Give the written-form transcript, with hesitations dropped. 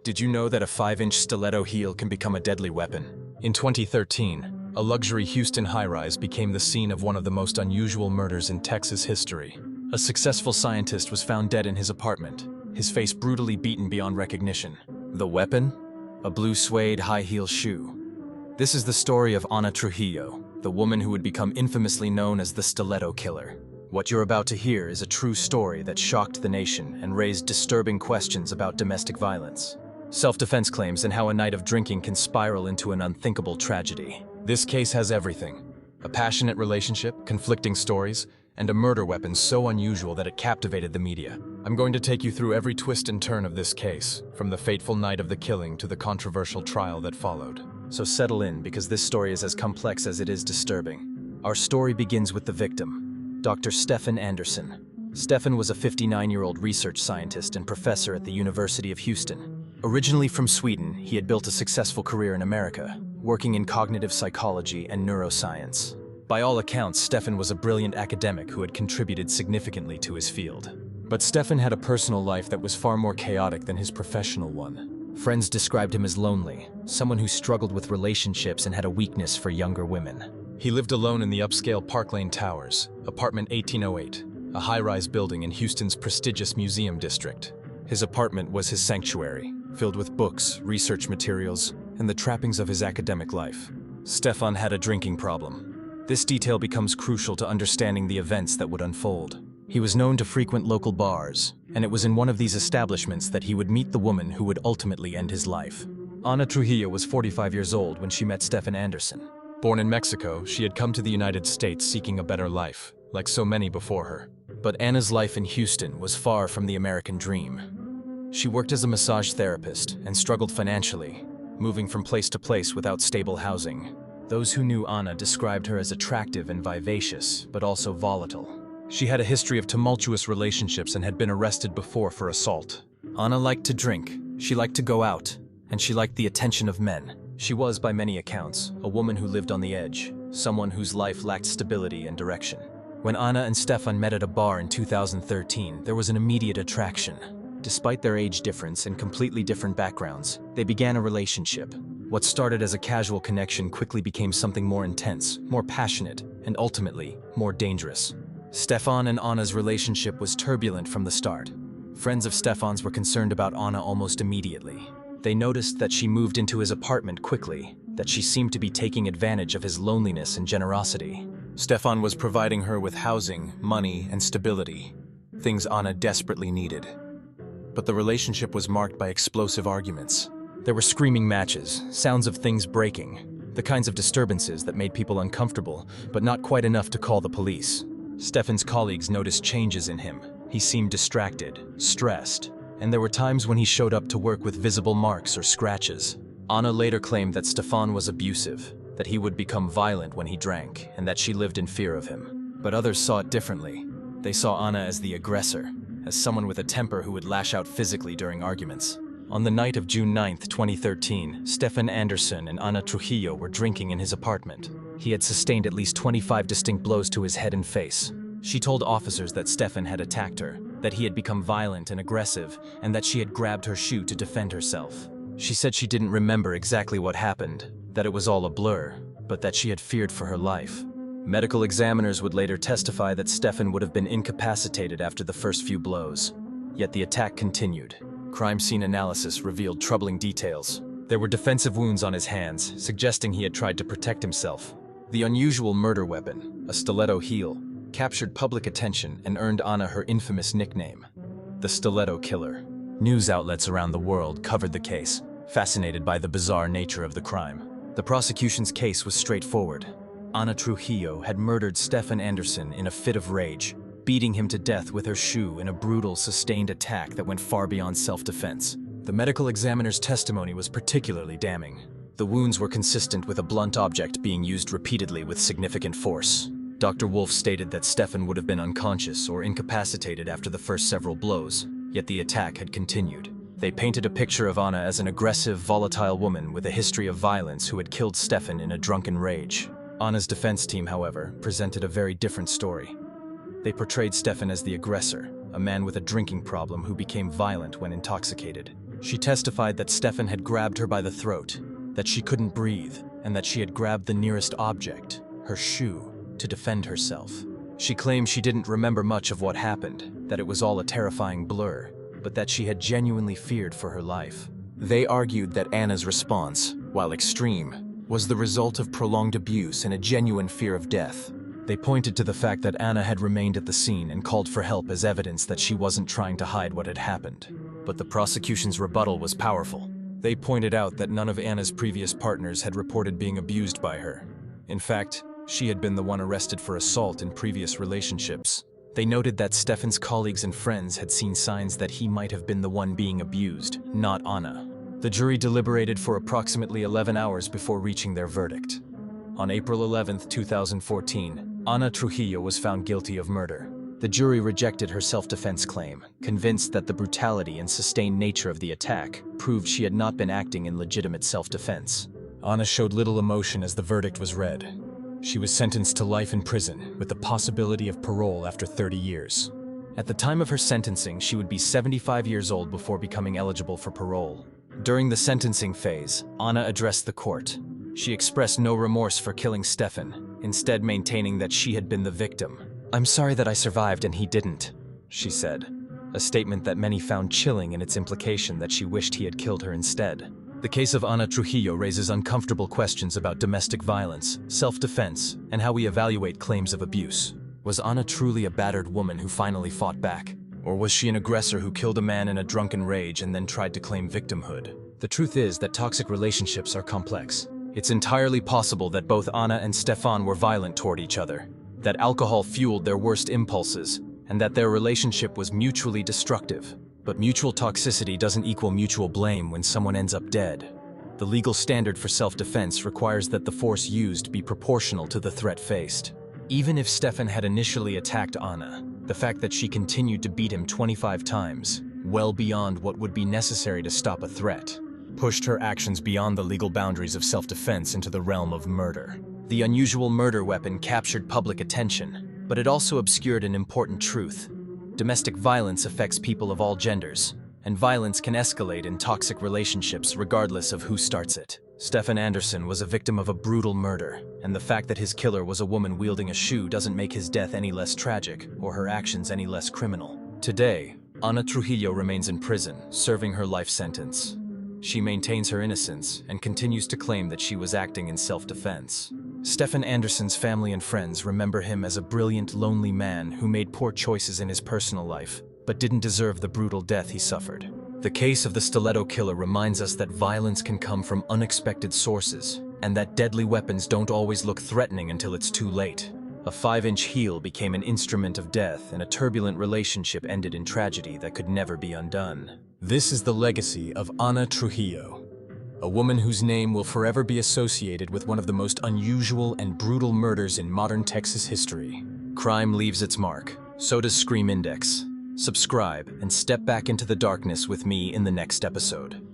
Did you know that a 5-inch stiletto heel can become a deadly weapon? In 2013, a luxury Houston high-rise became the scene of one of the most unusual murders in Texas history. A successful scientist was found dead in his apartment, his face brutally beaten beyond recognition. The weapon? A blue suede high-heel shoe. This is the story of Ana Trujillo, the woman who would become infamously known as the Stiletto Killer. What you're about to hear is a true story that shocked the nation and raised disturbing questions about domestic violence, self-defense claims, and how a night of drinking can spiral into an unthinkable tragedy. This case has everything: a passionate relationship, conflicting stories, and a murder weapon so unusual that it captivated the media. I'm going to take you through every twist and turn of this case, from the fateful night of the killing to the controversial trial that followed. So settle in, because this story is as complex as it is disturbing. Our story begins with the victim, Dr. Stefan Andersson. Stefan was a 59-year-old research scientist and professor at the University of Houston. Originally from Sweden, he had built a successful career in America, working in cognitive psychology and neuroscience. By all accounts, Stefan was a brilliant academic who had contributed significantly to his field. But Stefan had a personal life that was far more chaotic than his professional one. Friends described him as lonely, someone who struggled with relationships and had a weakness for younger women. He lived alone in the upscale Park Lane Towers, apartment 1808, a high-rise building in Houston's prestigious museum district. His apartment was his sanctuary, filled with books, research materials, and the trappings of his academic life. Stefan had a drinking problem. This detail becomes crucial to understanding the events that would unfold. He was known to frequent local bars, and it was in one of these establishments that he would meet the woman who would ultimately end his life. Ana Trujillo was 45 years old when she met Stefan Andersson. Born in Mexico, she had come to the United States seeking a better life, like so many before her. But Anna's life in Houston was far from the American dream. She worked as a massage therapist and struggled financially, moving from place to place without stable housing. Those who knew Ana described her as attractive and vivacious, but also volatile. She had a history of tumultuous relationships and had been arrested before for assault. Ana liked to drink, she liked to go out, and she liked the attention of men. She was, by many accounts, a woman who lived on the edge, someone whose life lacked stability and direction. When Ana and Stefan met at a bar in 2013, there was an immediate attraction. Despite their age difference and completely different backgrounds, they began a relationship. What started as a casual connection quickly became something more intense, more passionate, and ultimately, more dangerous. Stefan and Ana's relationship was turbulent from the start. Friends of Stefan's were concerned about Ana almost immediately. They noticed that she moved into his apartment quickly, that she seemed to be taking advantage of his loneliness and generosity. Stefan was providing her with housing, money, and stability, things Ana desperately needed. But the relationship was marked by explosive arguments. There were screaming matches, sounds of things breaking, the kinds of disturbances that made people uncomfortable, but not quite enough to call the police. Stefan's colleagues noticed changes in him. He seemed distracted, stressed, and there were times when he showed up to work with visible marks or scratches. Ana later claimed that Stefan was abusive, that he would become violent when he drank, and that she lived in fear of him. But others saw it differently. They saw Ana as the aggressor, as someone with a temper who would lash out physically during arguments. On the night of June 9, 2013, Stefan Andersson and Ana Trujillo were drinking in his apartment. He had sustained at least 25 distinct blows to his head and face. She told officers that Stefan had attacked her, that he had become violent and aggressive, and that she had grabbed her shoe to defend herself. She said she didn't remember exactly what happened, that it was all a blur, but that she had feared for her life. Medical examiners would later testify that Stefan would have been incapacitated after the first few blows. Yet the attack continued. Crime scene analysis revealed troubling details. There were defensive wounds on his hands, suggesting he had tried to protect himself. The unusual murder weapon, a stiletto heel, captured public attention and earned Ana her infamous nickname, the Stiletto Killer. News outlets around the world covered the case, fascinated by the bizarre nature of the crime. The prosecution's case was straightforward. Ana Trujillo had murdered Stefan Andersson in a fit of rage, beating him to death with her shoe in a brutal, sustained attack that went far beyond self-defense. The medical examiner's testimony was particularly damning. The wounds were consistent with a blunt object being used repeatedly with significant force. Dr. Wolf stated that Stefan would have been unconscious or incapacitated after the first several blows, yet the attack had continued. They painted a picture of Ana as an aggressive, volatile woman with a history of violence who had killed Stefan in a drunken rage. Ana's defense team, however, presented a very different story. They portrayed Stefan as the aggressor, a man with a drinking problem who became violent when intoxicated. She testified that Stefan had grabbed her by the throat, that she couldn't breathe, and that she had grabbed the nearest object, her shoe, to defend herself. She claimed she didn't remember much of what happened, that it was all a terrifying blur, but that she had genuinely feared for her life. They argued that Ana's response, while extreme, was the result of prolonged abuse and a genuine fear of death. They pointed to the fact that Ana had remained at the scene and called for help as evidence that she wasn't trying to hide what had happened. But the prosecution's rebuttal was powerful. They pointed out that none of Ana's previous partners had reported being abused by her. In fact, she had been the one arrested for assault in previous relationships. They noted that Stefan's colleagues and friends had seen signs that he might have been the one being abused, not Ana. The jury deliberated for approximately 11 hours before reaching their verdict. On April 11, 2014, Ana Trujillo was found guilty of murder. The jury rejected her self-defense claim, convinced that the brutality and sustained nature of the attack proved she had not been acting in legitimate self-defense. Ana showed little emotion as the verdict was read. She was sentenced to life in prison, with the possibility of parole after 30 years. At the time of her sentencing, she would be 75 years old before becoming eligible for parole. During the sentencing phase, Ana addressed the court. She expressed no remorse for killing Stefan, instead maintaining that she had been the victim. "I'm sorry that I survived and he didn't," she said, a statement that many found chilling in its implication that she wished he had killed her instead. The case of Ana Trujillo raises uncomfortable questions about domestic violence, self-defense, and how we evaluate claims of abuse. Was Ana truly a battered woman who finally fought back? Or was she an aggressor who killed a man in a drunken rage and then tried to claim victimhood? The truth is that toxic relationships are complex. It's entirely possible that both Ana and Stefan were violent toward each other, that alcohol fueled their worst impulses, and that their relationship was mutually destructive. But mutual toxicity doesn't equal mutual blame when someone ends up dead. The legal standard for self-defense requires that the force used be proportional to the threat faced. Even if Stefan had initially attacked Ana, the fact that she continued to beat him 25 times, well beyond what would be necessary to stop a threat, pushed her actions beyond the legal boundaries of self-defense into the realm of murder. The unusual murder weapon captured public attention, but it also obscured an important truth. Domestic violence affects people of all genders, and violence can escalate in toxic relationships regardless of who starts it. Stefan Andersson was a victim of a brutal murder, and the fact that his killer was a woman wielding a shoe doesn't make his death any less tragic or her actions any less criminal. Today, Ana Trujillo remains in prison, serving her life sentence. She maintains her innocence and continues to claim that she was acting in self-defense. Stefan Andersson's family and friends remember him as a brilliant, lonely man who made poor choices in his personal life, but didn't deserve the brutal death he suffered. The case of the Stiletto Killer reminds us that violence can come from unexpected sources, and that deadly weapons don't always look threatening until it's too late. A 5-inch heel became an instrument of death, and a turbulent relationship ended in tragedy that could never be undone. This is the legacy of Ana Trujillo, a woman whose name will forever be associated with one of the most unusual and brutal murders in modern Texas history. Crime leaves its mark, so does Scream Index. Subscribe and step back into the darkness with me in the next episode.